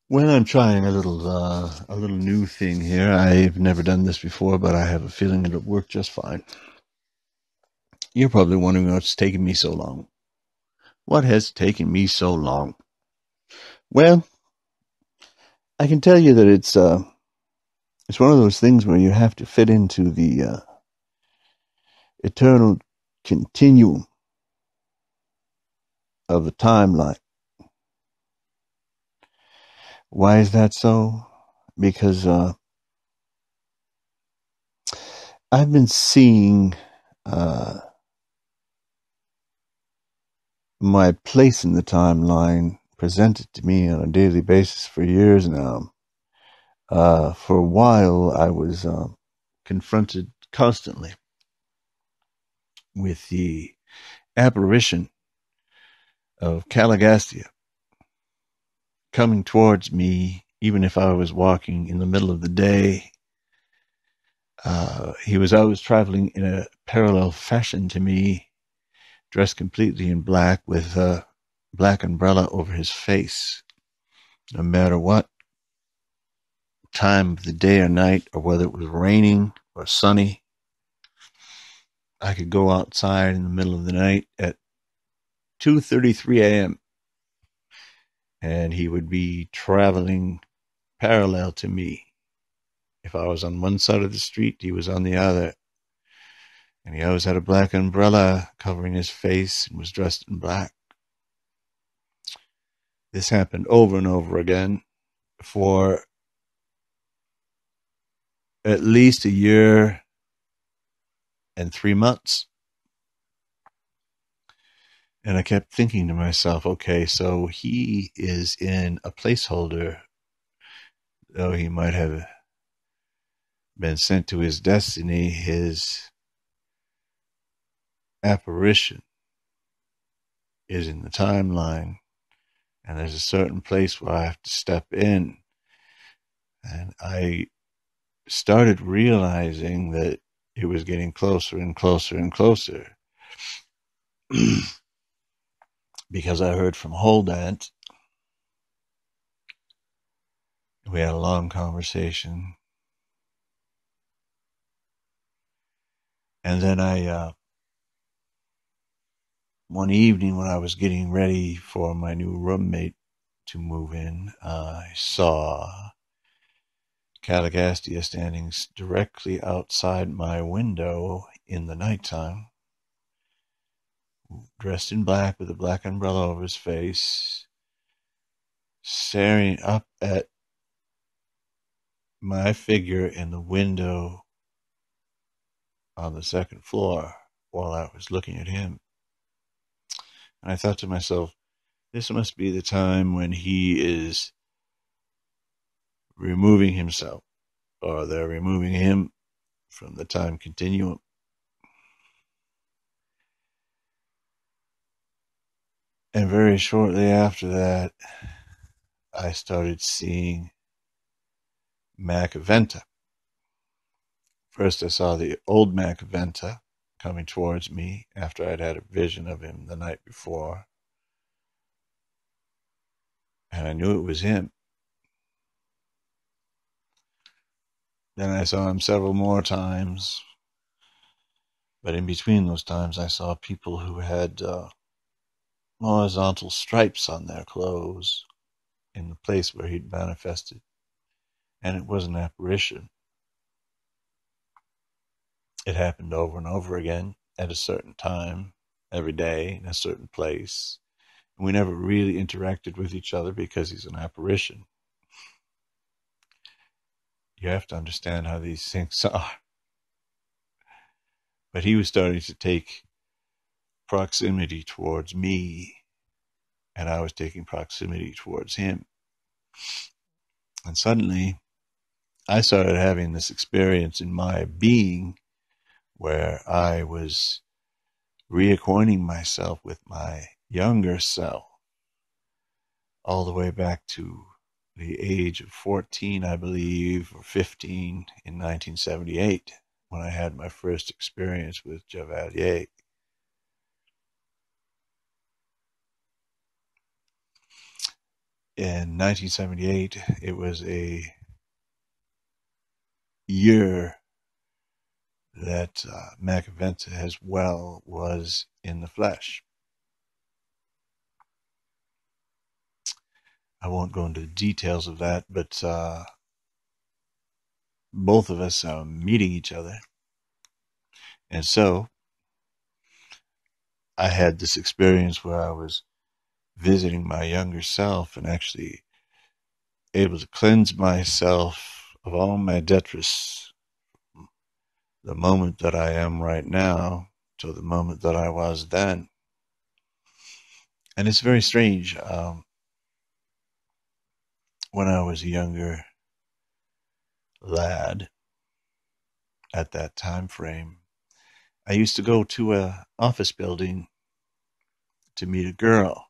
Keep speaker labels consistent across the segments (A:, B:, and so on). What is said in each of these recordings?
A: Well, I'm trying a little new thing here. I've never done this before, but I have a feeling it'll work just fine. You're probably wondering what's taken me so long. What has taken me so long? Well, I can tell you that it's one of those things where you have to fit into the eternal continuum of the timeline. Why is that so? Because I've been seeing uh, my place in the timeline presented to me on a daily basis for years now. For a while, I was confronted constantly with the apparition of Caligastia coming towards me, even if I was walking in the middle of the day. He was always traveling in a parallel fashion to me, dressed completely in black with a black umbrella over his face. No matter what time of the day or night, or whether it was raining or sunny, I could go outside in the middle of the night at 2:33 a.m. and he would be traveling parallel to me. If I was on one side of the street, he was on the other. And he always had a black umbrella covering his face and was dressed in black. This happened over and over again for at least a year and 3 months. And I kept thinking to myself, okay, so he is in a placeholder, though he might have been sent to his destiny. His apparition is in the timeline, and there's a certain place where I have to step in. And I started realizing that it was getting closer and closer and closer because I heard from Holdant. We had a long conversation. And then one evening when I was getting ready for my new roommate to move in, I saw Caligastia standing directly outside my window in the nighttime, dressed in black with a black umbrella over his face, staring up at my figure in the window on the second floor while I was looking at him. And I thought to myself, this must be the time when he is removing himself, or they're removing him from the time continuum. And very shortly after that, I started seeing Machiventa. First, I saw the old Machiventa coming towards me after I'd had a vision of him the night before. And I knew it was him. Then I saw him several more times. But in between those times, I saw people who had horizontal stripes on their clothes in the place where he'd manifested. And it was an apparition. It happened over and over again at a certain time, every day, in a certain place. And we never really interacted with each other because he's an apparition. You have to understand how these things are. But he was starting to take proximity towards me, and I was taking proximity towards him. And suddenly, I started having this experience in my being where I was reacquainting myself with my younger self, all the way back to the age of 14, I believe, or 15 in 1978, when I had my first experience with Javalier. in 1978, it was a year that Machiventa as well was in the flesh. I won't go into the details of that, but both of us are meeting each other. And so I had this experience where I was visiting my younger self and actually able to cleanse myself of all my detritus, the moment that I am right now to the moment that I was then. And it's very strange. When I was a younger lad at that time frame, I used to go to a office building to meet a girl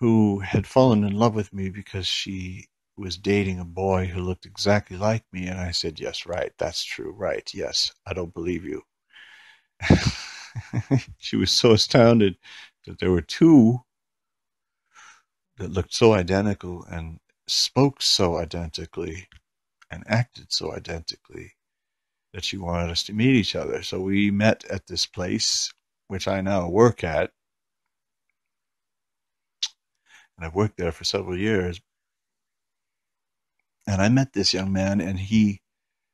A: who had fallen in love with me because she was dating a boy who looked exactly like me. And I said, yes, right, that's true, right, yes, I don't believe you. She was so astounded that there were two that looked so identical and spoke so identically and acted so identically that she wanted us to meet each other. So we met at this place, which I now work at, and I've worked there for several years. And I met this young man, and he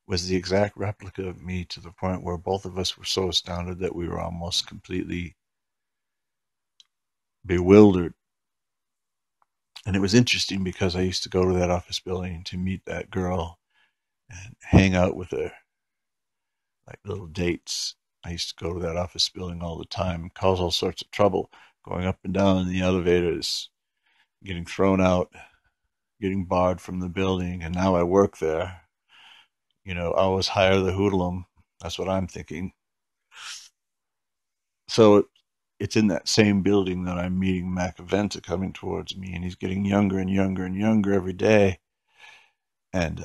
A: was the exact replica of me, to the point where both of us were so astounded that we were almost completely bewildered. And it was interesting because I used to go to that office building to meet that girl and hang out with her, like little dates. I used to go to that office building all the time, cause all sorts of trouble, going up and down in the elevators, getting thrown out, getting barred from the building, and now I work there. You know, I always hire the hoodlum. That's what I'm thinking. So it's in that same building that I'm meeting Machiventa coming towards me, and he's getting younger and younger and younger every day. And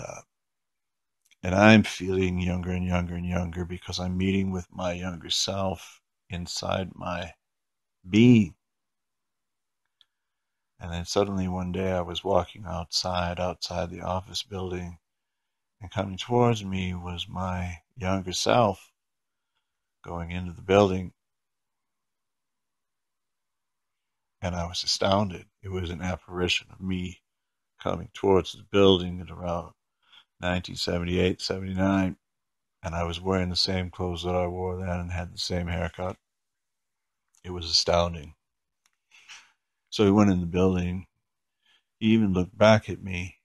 A: and I'm feeling younger and younger and younger because I'm meeting with my younger self inside my being. And then suddenly one day I was walking outside the office building, and coming towards me was my younger self going into the building. And I was astounded. It was an apparition of me coming towards the building at around 1978, 79. And I was wearing the same clothes that I wore then and had the same haircut. It was astounding. So he went in the building. He even looked back at me,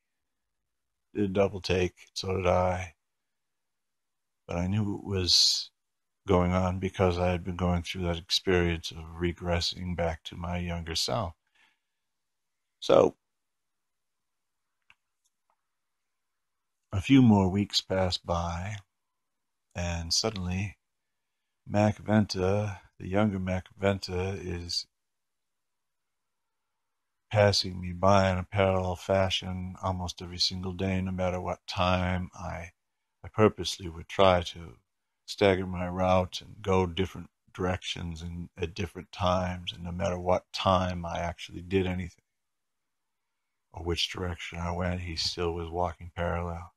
A: did a double take. So did I. But I knew it was going on because I had been going through that experience of regressing back to my younger self. So a few more weeks passed by, and suddenly Machiventa, the younger Machiventa, is passing me by in a parallel fashion almost every single day, no matter what time. I purposely would try to stagger my route and go different directions and at different times, and no matter what time I actually did anything or which direction I went, he still was walking parallel.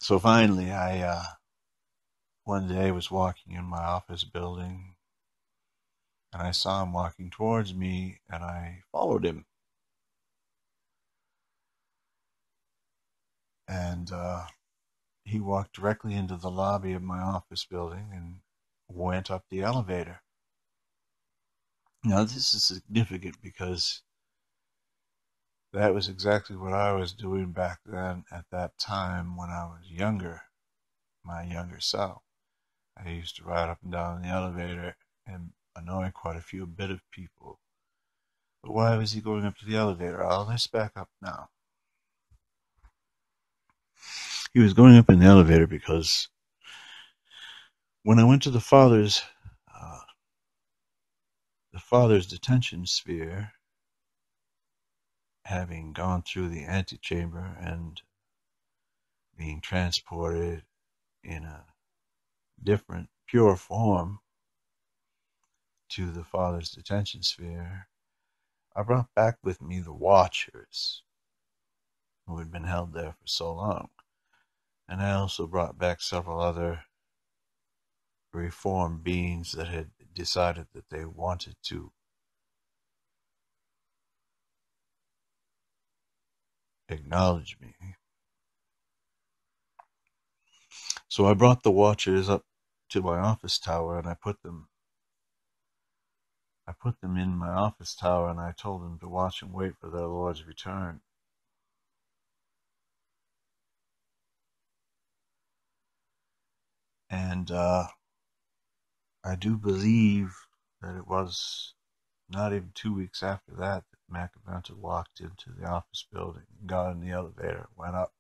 A: So finally, I one day was walking in my office building, and I saw him walking towards me, and I followed him. And he walked directly into the lobby of my office building and went up the elevator. Now, this is significant because that was exactly what I was doing back then at that time when I was younger, my younger self. I used to ride up and down the elevator and annoy quite a few bit of people. But why was he going up to the elevator? Let's back up now. He was going up in the elevator because when I went to uh, the father's detention sphere, having gone through the antechamber and being transported in a different, pure form to the father's detention sphere, I brought back with me the Watchers, who had been held there for so long. And I also brought back several other reformed beings that had decided that they wanted to acknowledge me. So I brought the Watchers up to my office tower, and I put them in my office tower, and I told them to watch and wait for their Lord's return. And I do believe that it was not even 2 weeks after that that Machiventa walked into the office building and got in the elevator and went up.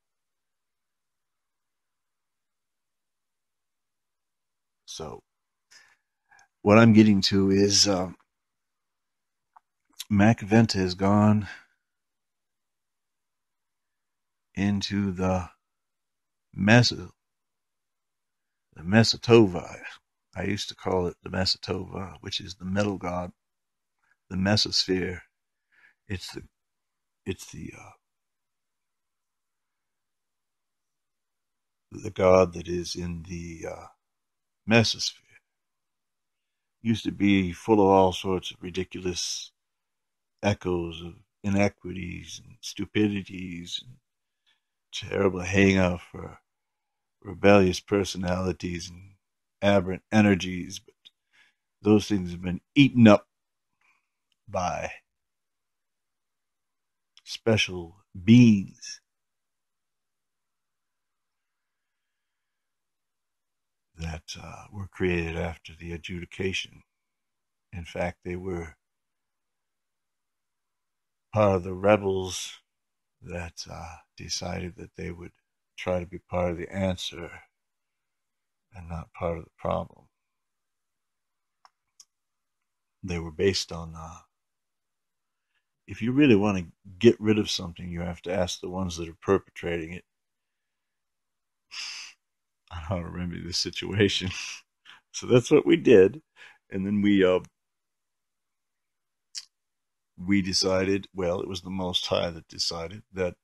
A: So what I'm getting to is Machiventa has gone into the Mesotova. I used to call it the Mesotova, which is the middle god, the mesosphere. It's the god that is in the mesosphere. Used to be full of all sorts of ridiculous echoes of inequities and stupidities and terrible hangout for rebellious personalities and aberrant energies, but those things have been eaten up by special beings that were created after the adjudication. In fact, they were part of the rebels that decided that they would try to be part of the answer and not part of the problem. They were based on if you really want to get rid of something, you have to ask the ones that are perpetrating it. I don't remember the situation. So that's what we did. And then we decided, well, it was the Most High that decided that,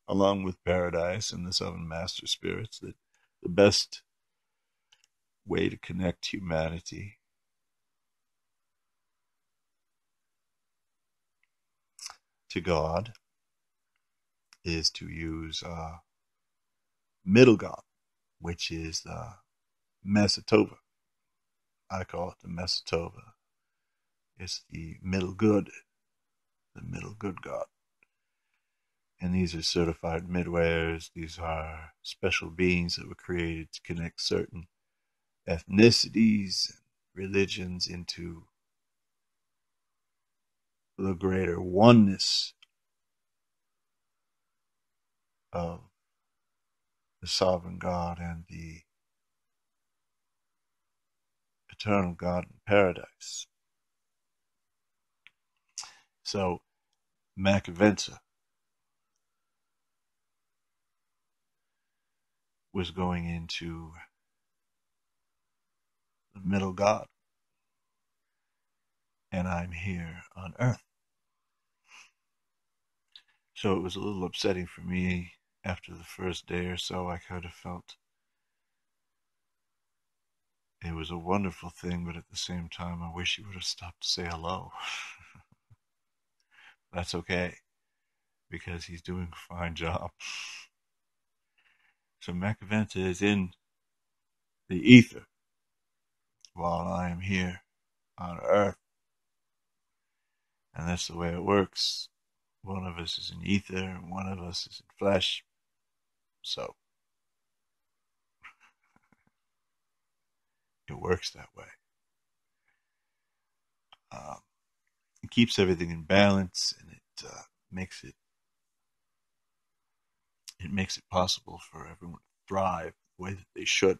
A: along with Paradise and the seven master spirits, that the best way to connect humanity to God is to use middle God, which is the Mesotova. I call it the Mesotova. It's the middle good God. And these are certified midwayers. These are special beings that were created to connect certain ethnicities and religions into the greater oneness of the sovereign God and the eternal God in paradise. So Machiventa was going into the middle God, and I'm here on earth. So it was a little upsetting for me after the first day or so. I kind of felt it was a wonderful thing, but at the same time, I wish he would have stopped to say hello. That's okay, because he's doing a fine job. So Machiventa is in the ether while I am here on earth. And that's the way it works. One of us is in ether and one of us is in flesh. So it works that way. It keeps everything in balance, and it makes it possible for everyone to thrive the way that they should.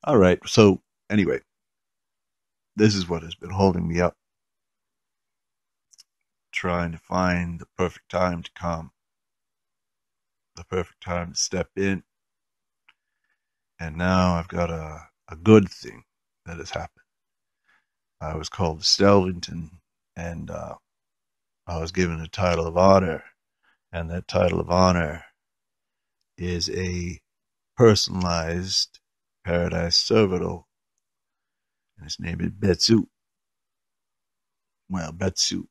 A: All right. So anyway, this is what has been holding me up, trying to find the perfect time to come, the perfect time to step in. And now I've got a good thing that has happened. I was called to Stelvington and I was given a title of honor, and that title of honor is a personalized paradise servitor, and his name is Betsu. Well, Bitsu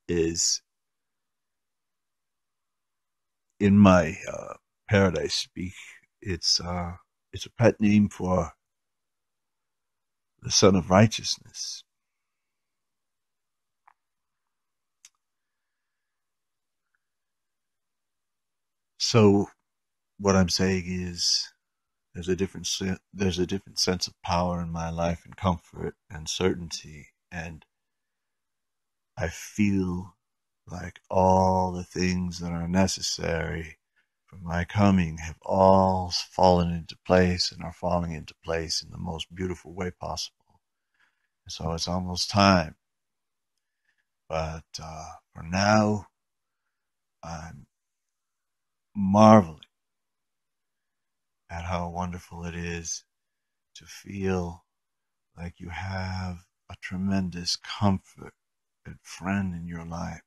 A: is in my paradise speak. It's a pet name for the Son of Righteousness. So what I'm saying is there's a different sense of power in my life and comfort and certainty, and I feel like all the things that are necessary for my coming have all fallen into place and are falling into place in the most beautiful way possible. So it's almost time. But for now, I'm marveling at how wonderful it is to feel like you have a tremendous comfort and friend in your life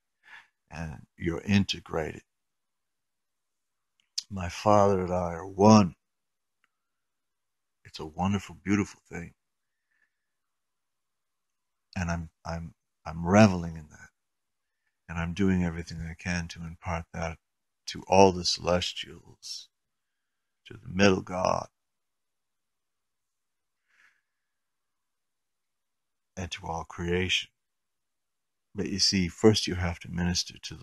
A: and you're integrated. My father and I are one. It's a wonderful, beautiful thing. And I'm reveling in that. And I'm doing everything I can to impart that to all the celestials, to the middle God, and to all creation. But you see, first you have to minister to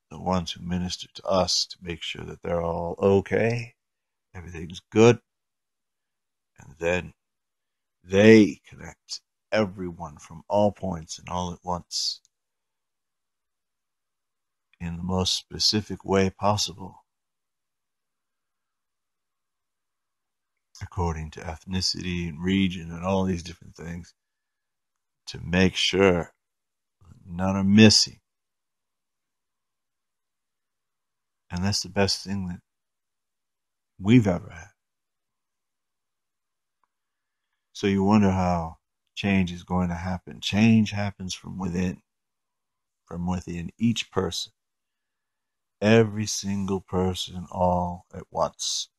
A: the ones who minister to us to make sure that they're all okay, everything's good, and then they connect everyone from all points and all at once in the most specific way possible, according to ethnicity and region and all these different things, to make sure none are missing. And that's the best thing that we've ever had. So you wonder how change is going to happen. Change happens from within each person, every single person, all at once.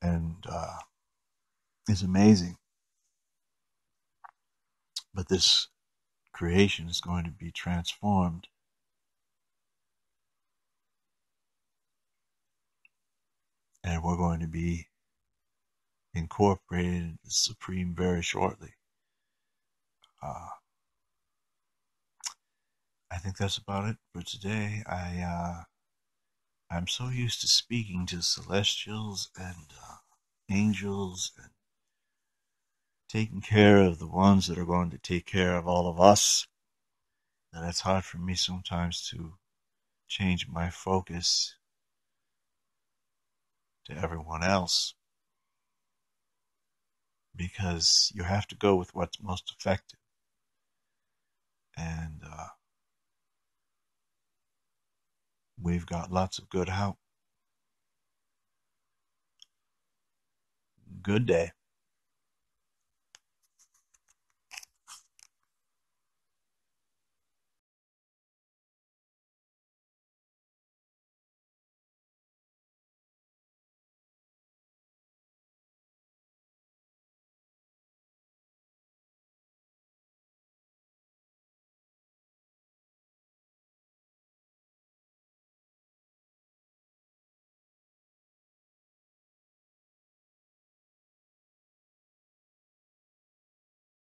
A: And it's amazing. But this creation is going to be transformed. And we're going to be incorporated into the Supreme very shortly. I think that's about it for today. I'm so used to speaking to celestials and angels and taking care of the ones that are going to take care of all of us that it's hard for me sometimes to change my focus to everyone else, because you have to go with what's most effective. And we've got lots of good help. Good day.